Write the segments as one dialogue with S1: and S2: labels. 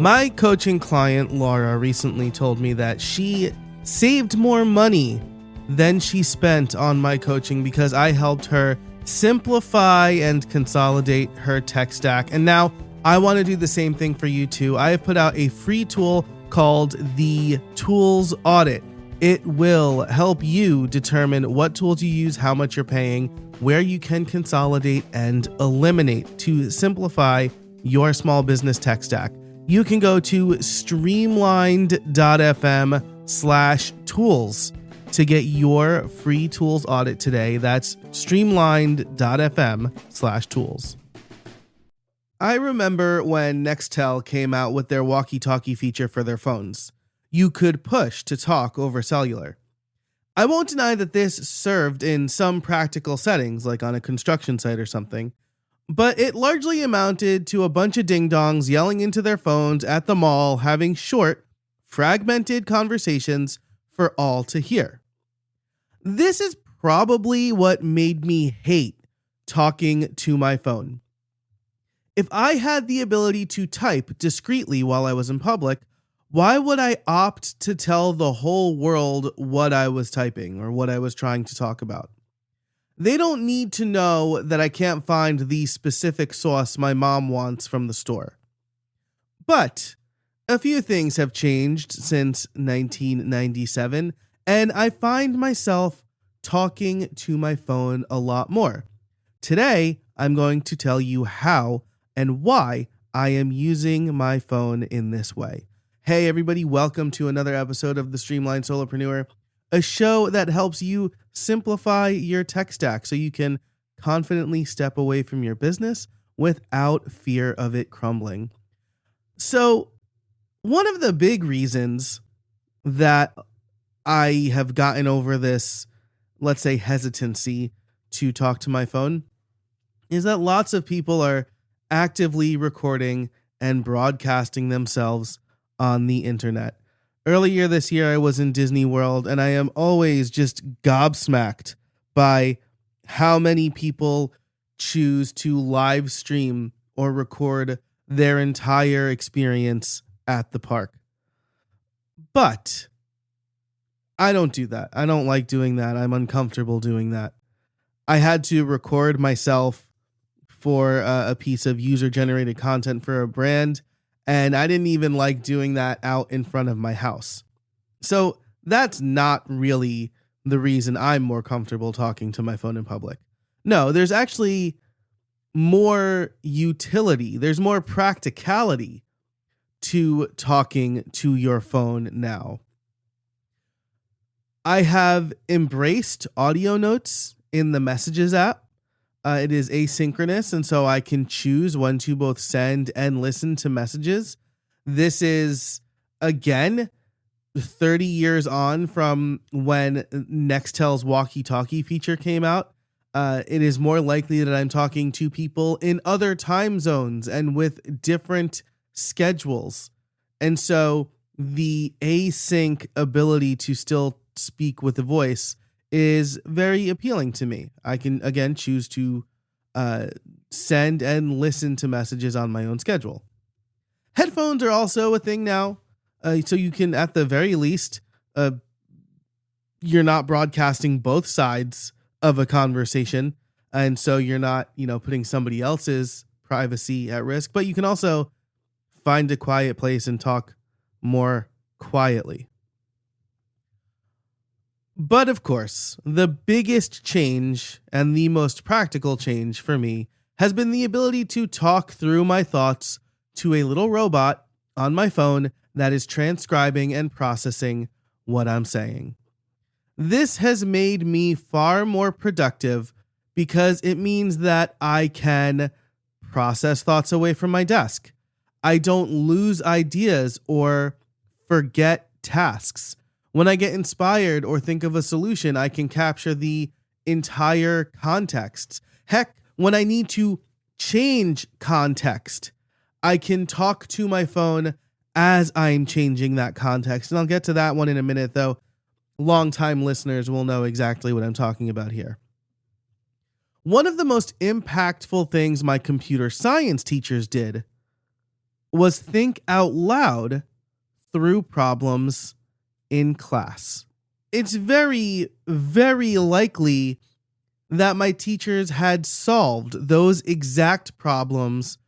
S1: My coaching client, Laura, recently told me that she saved more money than she spent on my coaching because I helped her simplify and consolidate her tech stack. And now I want to do the same thing for you too. I have put out a free tool called the Tools Audit. It will help you determine what tools you use, how much you're paying, where you can consolidate and eliminate to simplify your small business tech stack. You can go to streamlined.fm/tools to get your free tools audit today. That's streamlined.fm/tools. I remember when Nextel came out with their walkie-talkie feature for their phones. You could push to talk over cellular. I won't deny that this served in some practical settings, like on a construction site or something, but it largely amounted to a bunch of ding-dongs yelling into their phones at the mall, having short, fragmented conversations for all to hear. This is probably what made me hate talking to my phone. If I had the ability to type discreetly while I was in public, why would I opt to tell the whole world what I was typing or what I was trying to talk about? They don't need to know that I can't find the specific sauce my mom wants from the store. But a few things have changed since 1997, and I find myself talking to my phone a lot more. Today, I'm going to tell you how and why I am using my phone in this way. Hey everybody, welcome to another episode of the Streamlined Solopreneur, a show that helps you simplify your tech stack so you can confidently step away from your business without fear of it crumbling. So, one of the big reasons that I have gotten over this, let's say, hesitancy to talk to my phone is that lots of people are actively recording and broadcasting themselves on the internet. Earlier this year, I was in Disney World, and I am always just gobsmacked by how many people choose to live stream or record their entire experience at the park. But I don't do that. I don't like doing that. I'm uncomfortable doing that. I had to record myself for a piece of user-generated content for a brand, and I didn't even like doing that out in front of my house. So that's not really the reason I'm more comfortable talking to my phone in public. No, there's actually more utility. There's more practicality to talking to your phone now. I have embraced audio notes in the Messages app. It is asynchronous, and so I can choose when to both send and listen to messages. This is, again, 30 years on from when Nextel's walkie-talkie feature came out. It is more likely that I'm talking to people in other time zones and with different schedules. And so the async ability to still speak with a voice is very appealing to me. I can, again, choose to send and listen to messages on my own schedule. Headphones are also a thing now. So you can, at the very least, you're not broadcasting both sides of a conversation. And so you're not, putting somebody else's privacy at risk, but you can also find a quiet place and talk more quietly. But of course, the biggest change and the most practical change for me has been the ability to talk through my thoughts to a little robot on my phone that is transcribing and processing what I'm saying. This has made me far more productive because it means that I can process thoughts away from my desk. I don't lose ideas or forget tasks. When I get inspired or think of a solution, I can capture the entire context. Heck, when I need to change context, I can talk to my phone as I'm changing that context. And I'll get to that one in a minute, though. Longtime listeners will know exactly what I'm talking about here. One of the most impactful things my computer science teachers did was think out loud through problems in class. It's very, very likely that my teachers had solved those exact problems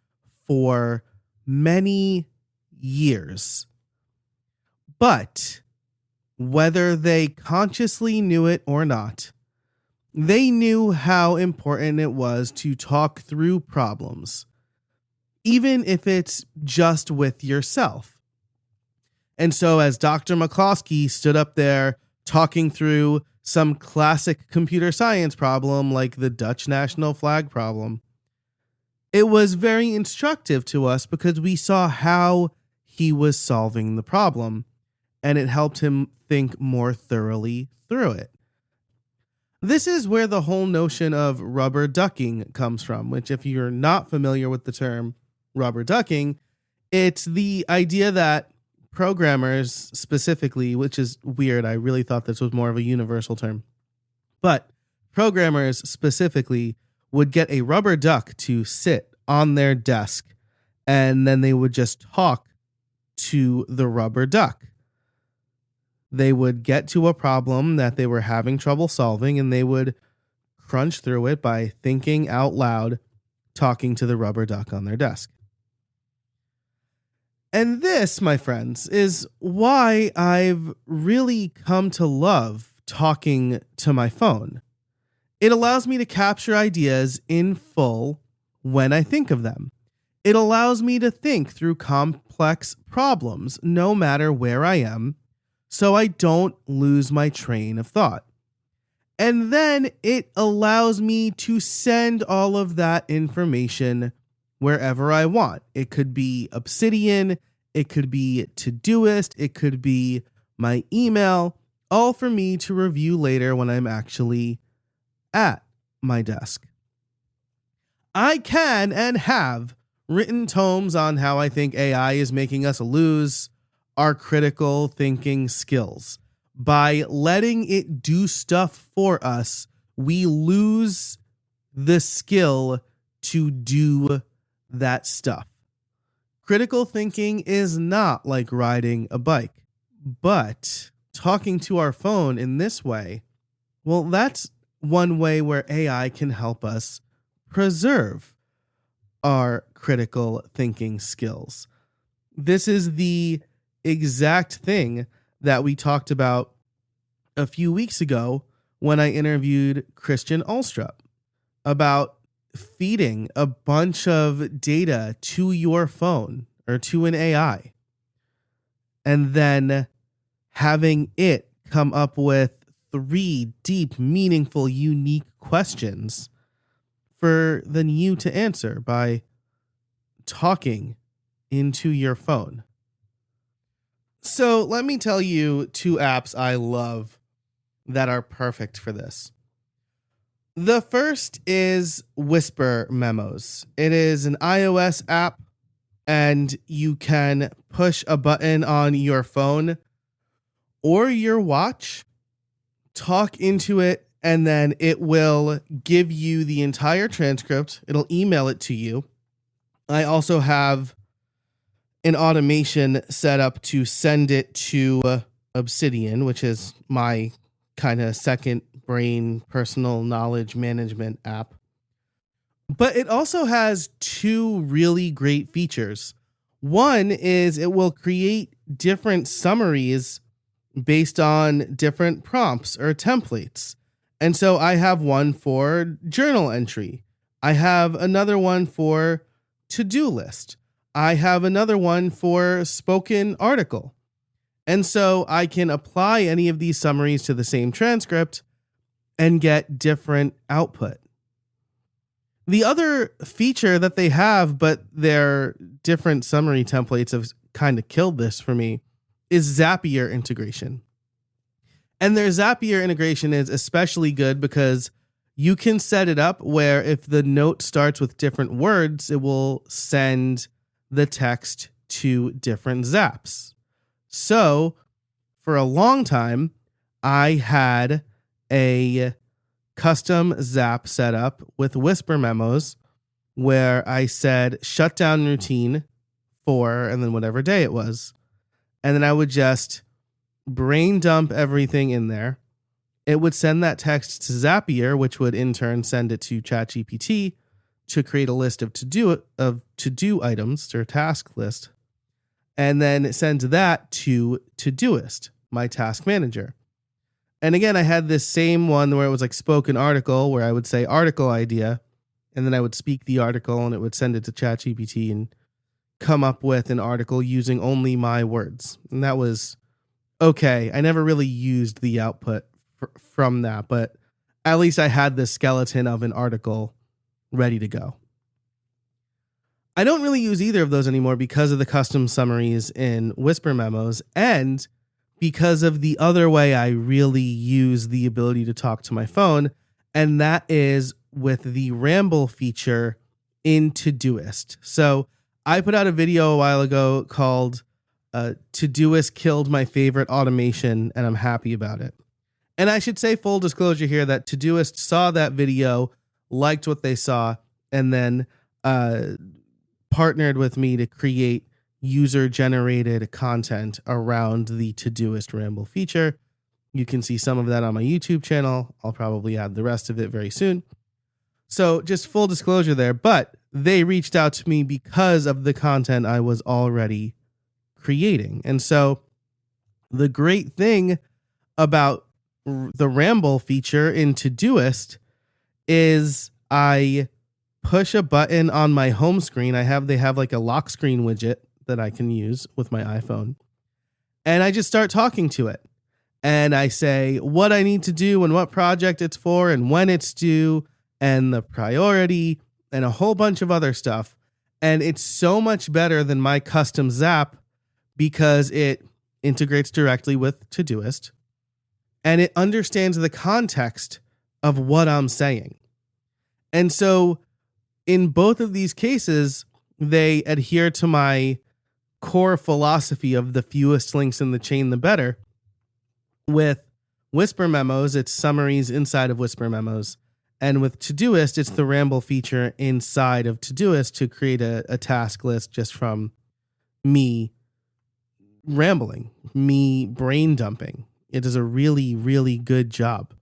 S1: for many years. But whether they consciously knew it or not, they knew how important it was to talk through problems, even if it's just with yourself. And so as Dr. McCloskey stood up there talking through some classic computer science problem like the Dutch national flag problem, it was very instructive to us because we saw how he was solving the problem, and it helped him think more thoroughly through it. This is where the whole notion of rubber ducking comes from, which, if you're not familiar with the term rubber ducking, it's the idea that programmers specifically, which is weird, I really thought this was more of a universal term, but programmers specifically would get a rubber duck to sit on their desk, and then they would just talk to the rubber duck. They would get to a problem that they were having trouble solving, and they would crunch through it by thinking out loud, talking to the rubber duck on their desk. And this, my friends, is why I've really come to love talking to my phone. It allows me to capture ideas in full when I think of them. It allows me to think through complex problems no matter where I am, so I don't lose my train of thought. And then it allows me to send all of that information wherever I want. It could be Obsidian, it could be Todoist, it could be my email, all for me to review later when I'm actually at my desk. I can and have written tomes on how I think AI is making us lose our critical thinking skills. By letting it do stuff for us, we lose the skill to do that stuff. Critical thinking is not like riding a bike, but talking to our phone in this way, well, that's one way where AI can help us preserve our critical thinking skills. This is the exact thing that we talked about a few weeks ago when I interviewed Christian Ulstrup about feeding a bunch of data to your phone or to an AI, and then having it come up with 3 deep, meaningful, unique questions for then you to answer by talking into your phone. So let me tell you 2 apps I love that are perfect for this. The first is Whisper Memos. It is an iOS app, and you can push a button on your phone or your watch, talk into it, and then it will give you the entire transcript. It'll email it to you. I also have an automation set up to send it to Obsidian, which is my kind of second brain personal knowledge management app. But it also has 2 really great features. One is it will create different summaries based on different prompts or templates. And so I have one for journal entry. I have another one for to-do list. I have another one for spoken article. And so I can apply any of these summaries to the same transcript and get different output. The other feature that they have, but their different summary templates have kind of killed this for me, is Zapier integration. And their Zapier integration is especially good because you can set it up where if the note starts with different words, it will send the text to different zaps. So for a long time, I had a custom zap set up with Whisper Memos where I said shutdown routine for, and then whatever day it was. And then I would just brain dump everything in there. It would send that text to Zapier, which would in turn send it to ChatGPT to create a list of to-do items, or task list. And then it sends that to Todoist, my task manager. And again, I had this same one where it was like spoken article, where I would say article idea, and then I would speak the article and it would send it to ChatGPT and come up with an article using only my words. And that was okay. I never really used the output from that, but at least I had the skeleton of an article ready to go. I don't really use either of those anymore because of the custom summaries in Whisper Memos, and because of the other way I really use the ability to talk to my phone, and that is with the Ramble feature in Todoist. So I put out a video a while ago called Todoist Killed My Favorite Automation, and I'm happy about it. And I should say, full disclosure here, that Todoist saw that video, liked what they saw, and then partnered with me to create user-generated content around the Todoist Ramble feature. You can see some of that on my YouTube channel. I'll probably add the rest of it very soon. So just full disclosure there, but they reached out to me because of the content I was already creating. And so the great thing about the Ramble feature in Todoist is I push a button on my home screen. They have like a lock screen widget that I can use with my iPhone. And I just start talking to it. And I say what I need to do and what project it's for and when it's due and the priority and a whole bunch of other stuff. And it's so much better than my custom Zap because it integrates directly with Todoist and it understands the context of what I'm saying. And so in both of these cases, they adhere to my core philosophy of the fewest links in the chain, the better. With Whisper Memos, it's summaries inside of Whisper Memos. And with Todoist, it's the Ramble feature inside of Todoist to create a task list just from me rambling, me brain dumping. It does a really, really good job,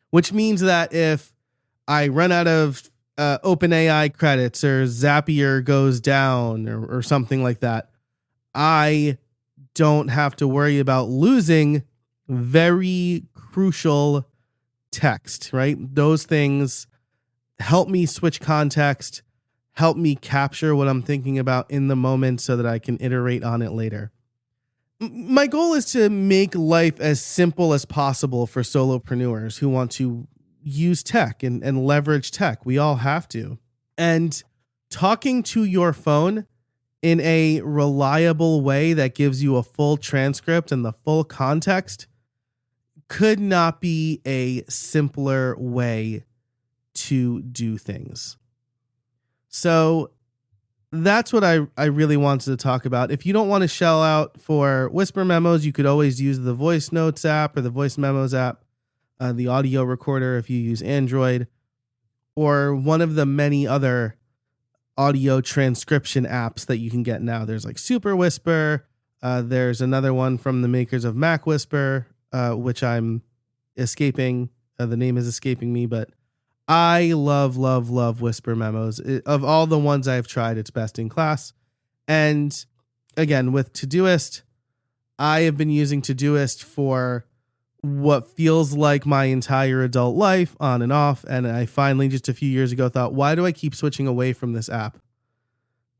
S1: which means that if I run out of OpenAI credits or Zapier goes down or something like that, I don't have to worry about losing very crucial text, right? Those things help me switch context, help me capture what I'm thinking about in the moment so that I can iterate on it later. My goal is to make life as simple as possible for solopreneurs who want to use tech and leverage tech. We all have to. And talking to your phone in a reliable way that gives you a full transcript and the full context could not be a simpler way to do things. So that's what I really wanted to talk about. If you don't want to shell out for Whisper Memos, you could always use the Voice Notes app or the Voice Memos app, the audio recorder if you use Android, or one of the many other audio transcription apps that you can get now. There's like Super Whisper. There's another one from the makers of Mac Whisper, which I'm escaping. The name is escaping me, but I love Whisper Memos. Of all the ones I've tried, it's best in class. And again, with Todoist, I have been using Todoist for what feels like my entire adult life, on and off. And I finally, just a few years ago, thought, why do I keep switching away from this app?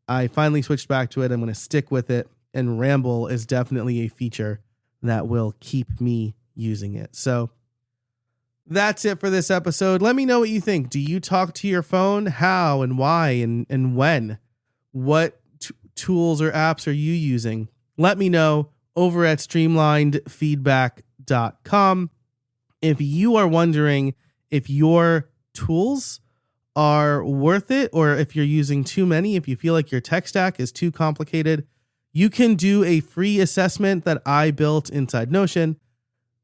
S1: I finally switched back to it. I'm going to stick with it. And Ramble is definitely a feature that will keep me using it. So that's it for this episode. Let me know what you think. Do you talk to your phone? How and why and when? What tools or apps are you using? Let me know over at streamlinedfeedback.com. If you are wondering if your tools are worth it or if you're using too many, if you feel like your tech stack is too complicated, you can do a free assessment that I built inside Notion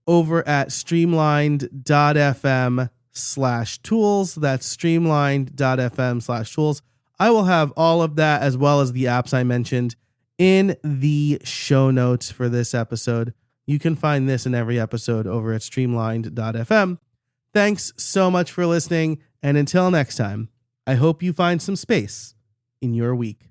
S1: over at streamlined.fm/tools. That's streamlined.fm/tools. I will have all of that as well as the apps I mentioned in the show notes for this episode. You can find this in every episode over at streamlined.fm. Thanks so much for listening, and until next time, I hope you find some space in your week.